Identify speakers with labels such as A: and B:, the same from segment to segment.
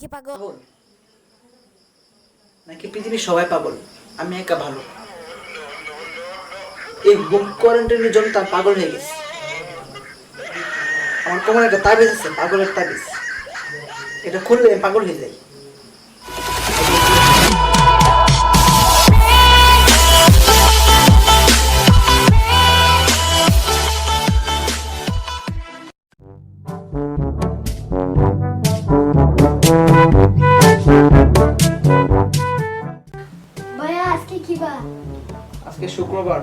A: কি পাগল
B: নাকি পৃথিবীর সবাই পাগল, আমি একা ভালো? এই হোম কোয়ারেন্টাইনের জন্য তার পাগল হয়ে গেছে। আমার কোমরে একটা তাবিজ আছে, পাগলের তাবিজ। এটা খুললে পাগল হয়ে যায়।
A: ভাইয়া আজকে কি বার?
B: আজকে শুক্রবার।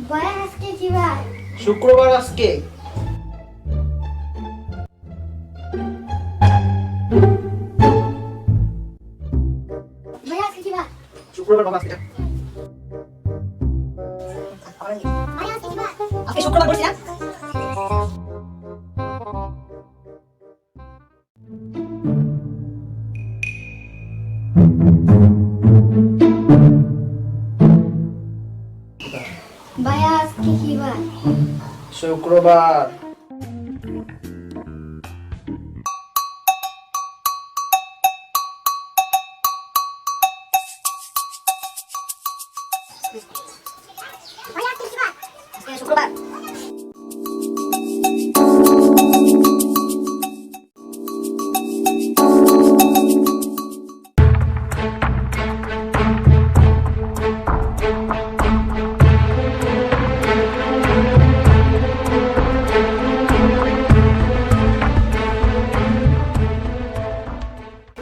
A: ভাইয়া আজকে কি বার?
B: শুক্রবার আজকে।
A: ভাইয়া আজকে কি বার?
B: শুক্রবার বাবা আজকে।
A: ভাইয়া আজকে কি বার?
B: আজকে শুক্রবার বলছি না?
A: ভাইয়া আজকে কি বার?
B: শুক্রবার।
A: ভাইয়া আজকে কি বার? আজকে শুক্রবার।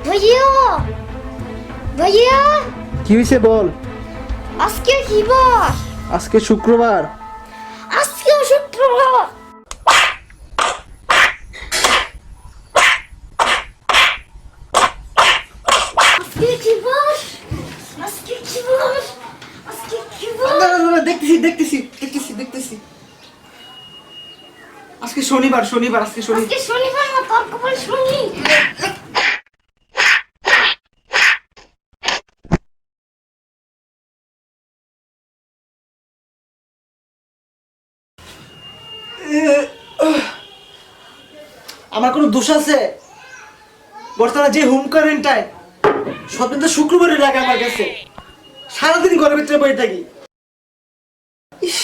A: ভাইয়া ভাইয়া
B: কি হয়েছে বল?
A: আজকে কি বার?
B: আজকে শুক্রবার।
A: আজকে শুক্রবার। আজকে কি বার? আজকে কি বার? আজকে কি বার?
B: দেখতেছি। আজকে শনিবার। আজকে শনিবার।
A: আজকে শনিবার না, তোর কপাল শনি।
B: আমার কোনো দোষ আছে? বর্তমানে যে হোম কোয়ারেন্টাইন, সব দিন তো শুক্রবারই লাগে আমার কাছে। সারাদিন ঘরের ভিতরে বসে থাকি। ইস,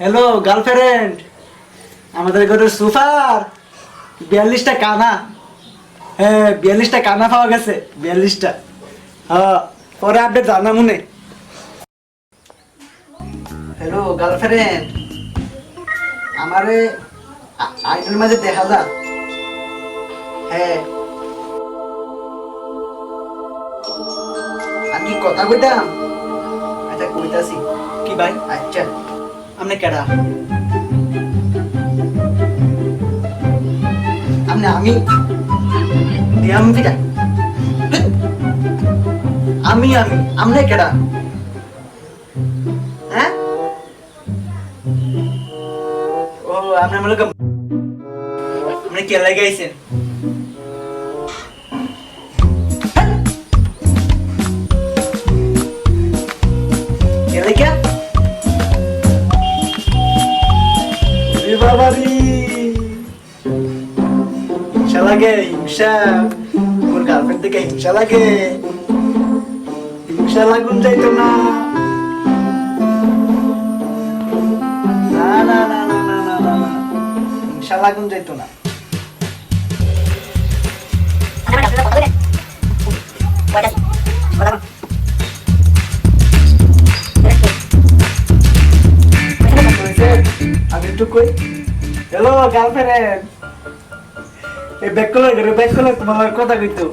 B: হ্যালো গার্লফ্রেন্ড, আমাদের ঘরের সোফার 42টা কানা। হ্যাঁ, 42টা কানা পাওয়া গেছে। 42টা। হ্যাঁ, পরে আপডেট জানা মনে। হ্যালো গার্লফ্রেন্ড, আমারে আইনের মাঝে দেখা যা। হ্যাঁ, আমি কথা কইতাম। আচ্ছা কইতাছি। কি ভাই? আচ্ছা, আপনি কেডা? আমি আমনে কেডা? হ্যাঁ, ও আপনি আমার লোক আপনি কে লাগাইছেন? কে লাগা? বাবারি হিংসা লাগে, হিংসা। ওর গার্লফ্রেন্ড থেকে হিংসা লাগে। হিংসা লাগুন যাইতো না। না, হিংসা লাগুন যাইতো না। আমি একটু কই। হ্যালো গার্লফ্রেন্ড, এই ব্যাক কলে তোমার কথা কইতো।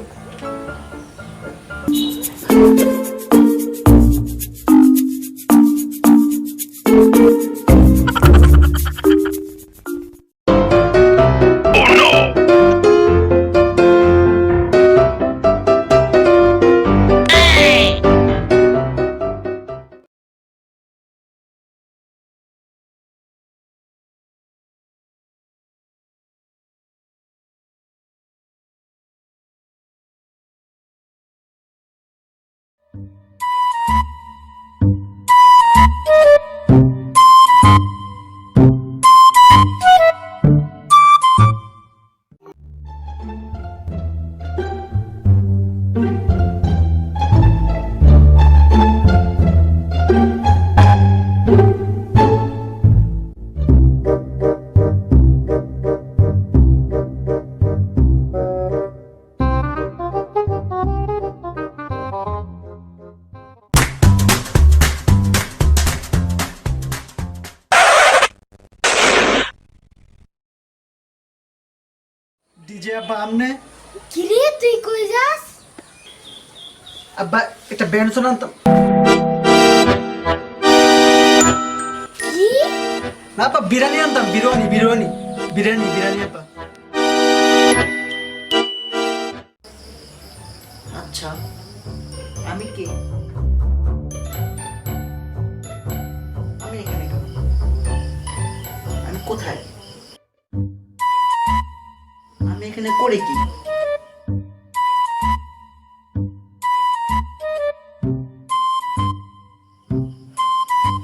B: যে আব্বা আমনে
A: কি রে তুই কই যাস?
B: আব্বা একটা বেনসন আনতাম।
A: কি?
B: না আব্বা বিরিয়ানি আনতাম, বিরিয়ানি আব্বা। আচ্ছা আমি কে? আমি এখানে কেন? আমি কোথায়? আমি এখানে করে কি?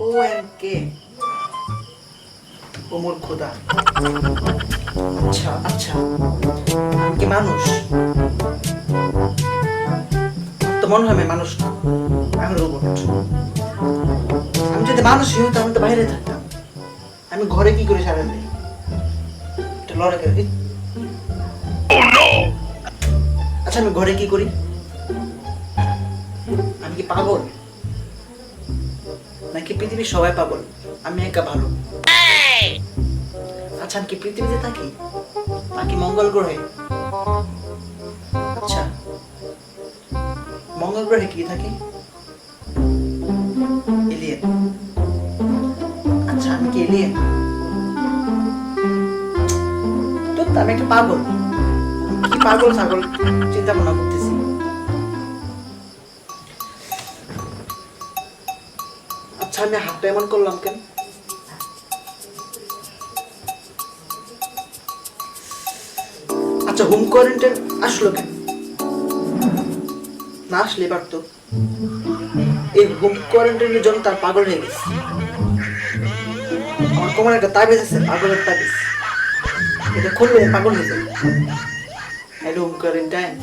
B: ও এম কে ওমর খোদা। আচ্ছা আচ্ছা আমি কি মানুষ? তো মনে হয় আমি মানুষ না, আমি রোবট। আমি যদি মানুষই হইতাম আমি তো বাইরে থাকতাম। আমি ঘরে কি করে সারাদিন? এটা লড়াই করে। আচ্ছা আমি ঘরে কি করি? আমি কি পাগল? নাকি পৃথিবীর সবাই পাগল, আমি একা ভালো? আচ্ছা আমি কি পৃথিবীতে থাকি নাকি মঙ্গল গ্রহে? আচ্ছা মঙ্গল গ্রহে কি থাকে? এলিয়েন। আচ্ছা আমি কি এলিয়েন? তো আমি একটা পাগল। কি পাগল ছাগল চিন্তা ভাবনা করতেছি। আচ্ছা আমি হাতটা এমন করলাম কেন? আচ্ছা হোম কোয়ারেন্টাইন আসলো কেন? না আসলে পারতো। এই হোম কোয়ারেন্টাইনের জন্য তার পাগল হয়ে গেছে। আমার কোমরে একটা তাবিজ আছে, পাগলের তাবিজ। এটা খুললে পাগল হয়ে যাবে। হ্যালো হোম কোয়ারেন্টাইন,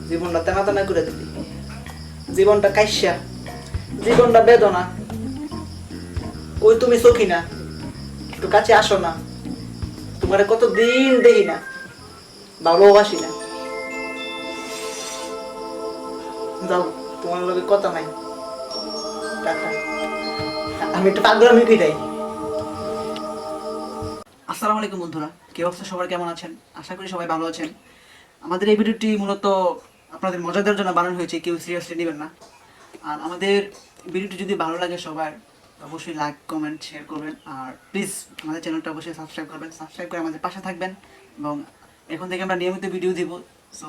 B: জীবনটা টানা টানা করে দিলি। জীবনটা কাইসা, জীবনটা বেদনা। কই তুমি সখী না, একটু কাছে আসো না। তোমার কত দিন দেখি না, ভালোবাসি না। যাও, তোমার লগে কথা নাই। টাটা। আমি একটু পাগল, আমি ফিরাই। আসসালামু আলাইকুম বন্ধুরা, কি অবস্থা সবার, কেমন আছেন? আশা করি সবাই ভালো আছেন। আমাদের এই ভিডিওটি মূলত আপনাদের মজাদার জন্য বানানো হয়েছে, কেউ সিরিয়াসলি নেবেন না। আর আমাদের ভিডিওটি যদি ভালো লাগে সবার, অবশ্যই লাইক কমেন্ট শেয়ার করবেন। আর প্লিজ আমাদের চ্যানেলটা অবশ্যই সাবস্ক্রাইব করবেন, সাবস্ক্রাইব করে আমাদের পাশে থাকবেন। এবং এখন থেকে আমরা নিয়মিত ভিডিও দিব, সো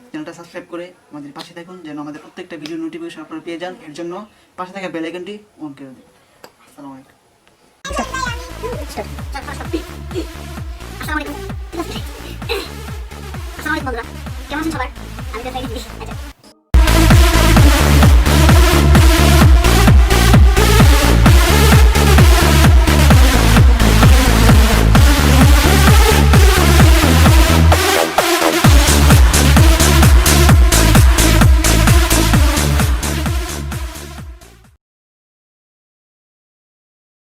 B: চ্যানেলটা সাবস্ক্রাইব করে আমাদের পাশে থাকুন, যেন আমাদের প্রত্যেকটা ভিডিও নোটিফিকেশন আপনারা পেয়ে যান। এর জন্য পাশে থাকা বেল আইকনটি অন করে দিন। আসসালামু আলাইকুম।
A: আসসালামু আলাইকুম বন্ধুরা, কেমন আছেন সবাই? আমি তো